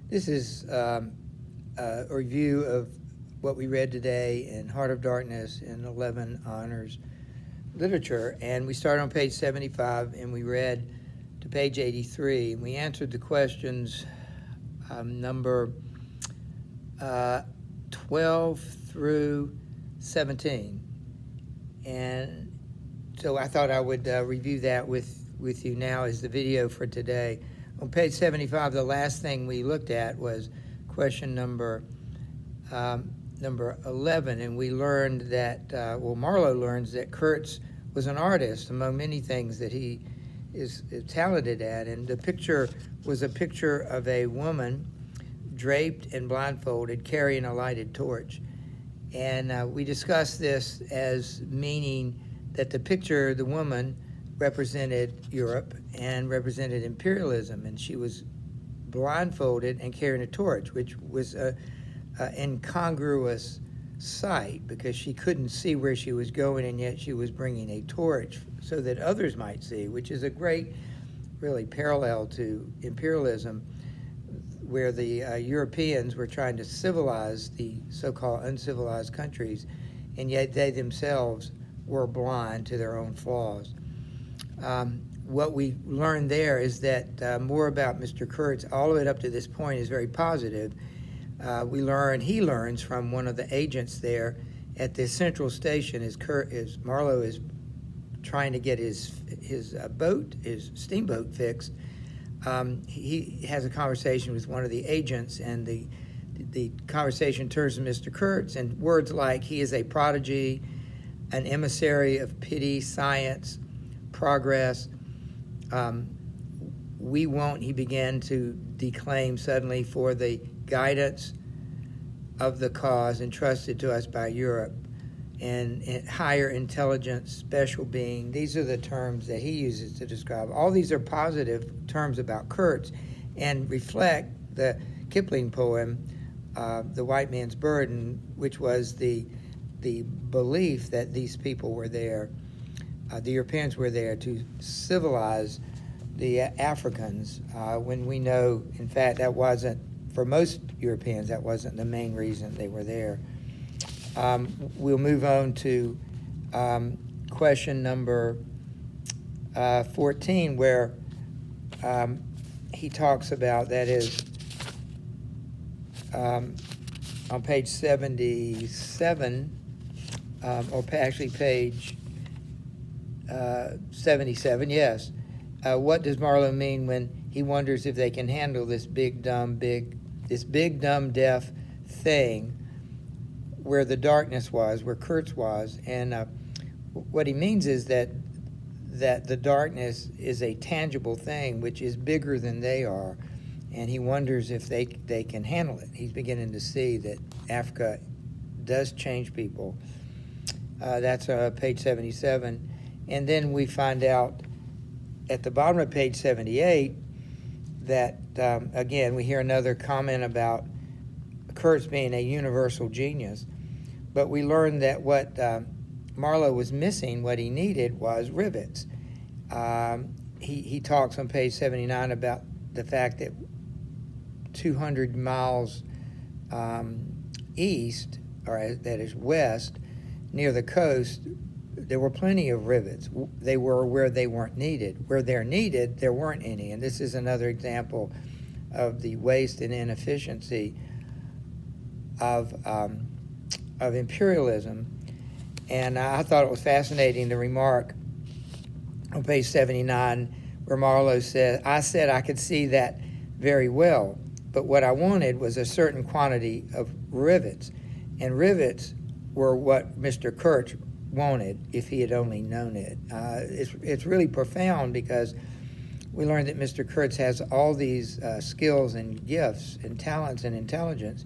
This is a review of what we read today in Heart of Darkness in 11 Honors Literature. And we started on page 75 and we read to page 83. And we answered the questions number 12 through 17. And so I thought I would review that with you now as the video for today. On page 75, the last thing we looked at was question number 11, and we learned that, Marlowe learns that Kurtz was an artist among many things that he is talented at, and the picture was a picture of a woman draped and blindfolded carrying a lighted torch. And we discussed this as meaning that the picture, the woman, represented Europe and represented imperialism, and she was blindfolded and carrying a torch, which was an incongruous sight because she couldn't see where she was going, and yet she was bringing a torch so that others might see, which is a great, really, parallel to imperialism, where the Europeans were trying to civilize the so-called uncivilized countries, and yet they themselves were blind to their own flaws. What we learned there is that more about Mr. Kurtz, all of it up to this point, is very positive. He learns from one of the agents there at the central station as Marlowe is trying to get his steamboat fixed. He has a conversation with one of the agents, and the conversation turns to Mr. Kurtz, and words like he is a prodigy, an emissary of pity, science, progress. He began to declaim suddenly for the guidance of the cause entrusted to us by Europe, and higher intelligence, special being. These are the terms that he uses to describe. All these are positive terms about Kurtz and reflect the Kipling poem, The White Man's Burden, which was the belief that these people were there, the Europeans were there to civilize the Africans, when we know, in fact, that wasn't, for most Europeans, that wasn't the main reason they were there. We'll move on to question number 14, where he talks about, that is, on page 77, or actually page 77, yes. What does Marlowe mean when he wonders if they can handle this big, dumb, deaf thing where the darkness was, where Kurtz was? And what he means is that the darkness is a tangible thing which is bigger than they are, and he wonders if they can handle it. He's beginning to see that Africa does change people. That's page 77. And then we find out at the bottom of page 78 that, again, we hear another comment about Kurtz being a universal genius. But we learn that what Marlowe was missing, what he needed, was rivets. He talks on page 79 about the fact that 200 miles east, or that is west, near the coast, there were plenty of rivets. They were where they weren't needed. Where they're needed, there weren't any. And this is another example of the waste and inefficiency of imperialism. And I thought it was fascinating, the remark on page 79 where Marlowe said, I said I could see that very well, but what I wanted was a certain quantity of rivets. And rivets were what Mr. Kurtz wanted if he had only known it. It's really profound because we learned that Mr. Kurtz has all these skills and gifts and talents and intelligence,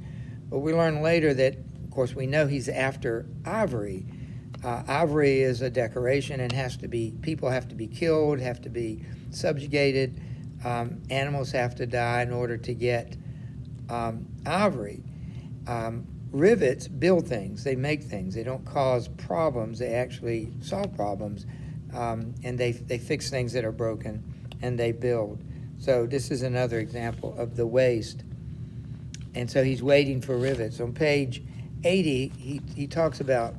but we learn later that, of course, we know he's after ivory. Ivory is a decoration and people have to be killed, have to be subjugated, animals have to die in order to get ivory. Rivets build things, they make things, they don't cause problems, they actually solve problems, and they fix things that are broken, and they build. So this is another example of the waste and so he's waiting for rivets. On page 80, he talks about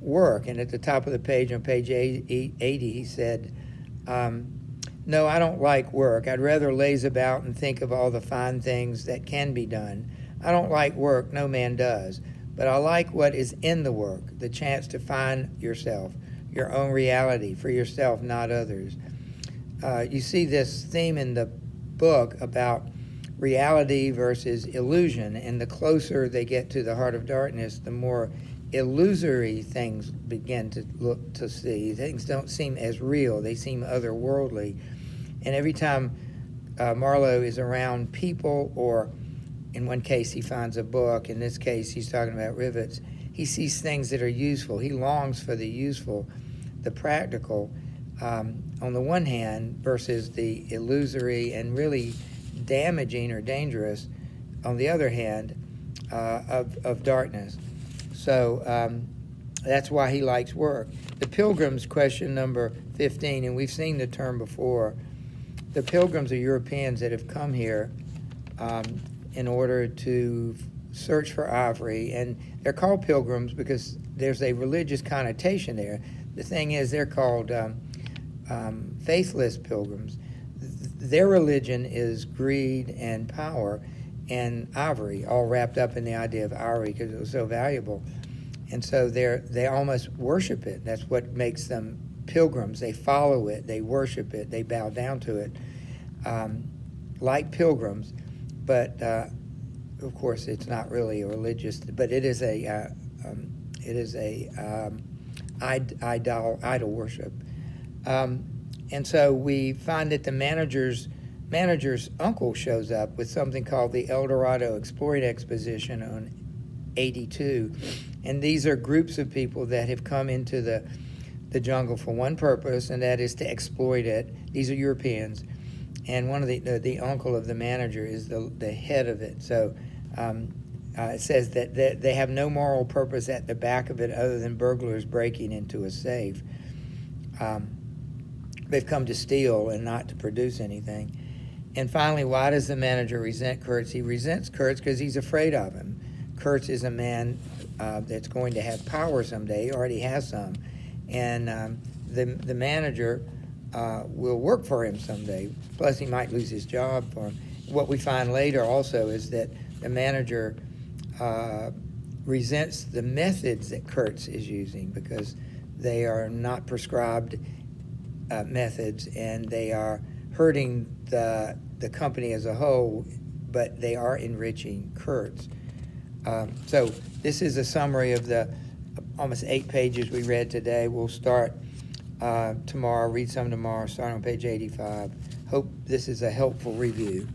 work, and at the top of the page, on page 80, he said, no, I don't like work. I'd rather laze about and think of all the fine things that can be done. I don't like work, no man does. But I like what is in the work, the chance to find yourself, your own reality for yourself, not others. You see this theme in the book about reality versus illusion, and the closer they get to the heart of darkness, the more illusory things begin to see. Things don't seem as real. They seem otherworldly. And every time Marlowe is around people, or in one case he finds a book, in this case he's talking about rivets, he sees things that are useful. He longs for the useful, the practical, on the one hand, versus the illusory and really damaging or dangerous, on the other hand, of darkness. So that's why he likes work. The Pilgrims, question number 15, and we've seen the term before. The Pilgrims are Europeans that have come here in order to search for ivory, and they're called pilgrims because there's a religious connotation there. The thing is, they're called faithless pilgrims. Their religion is greed and power and ivory, all wrapped up in the idea of ivory because it was so valuable. And so they almost worship it. That's what makes them pilgrims. They follow it, they worship it, they bow down to it, like pilgrims. But of course, it's not really a religious, but it is a idol worship. And so we find that the manager's uncle shows up with something called the El Dorado Exploring Exposition on 82. And these are groups of people that have come into the jungle for one purpose, and that is to exploit it. These are Europeans. And one of the uncle of the manager is the head of it. So it says that they have no moral purpose at the back of it other than burglars breaking into a safe. They've come to steal and not to produce anything. And finally, why does the manager resent Kurtz? He resents Kurtz because he's afraid of him. Kurtz is a man that's going to have power someday. He already has some. And the manager will work for him someday. Plus, he might lose his job for him. What we find later also is that the manager resents the methods that Kurtz is using because they are not prescribed methods, and they are hurting the company as a whole, but they are enriching Kurtz. So this is a summary of the almost 8 pages we read today. We'll start tomorrow, read some tomorrow, start on page 85. Hope this is a helpful review.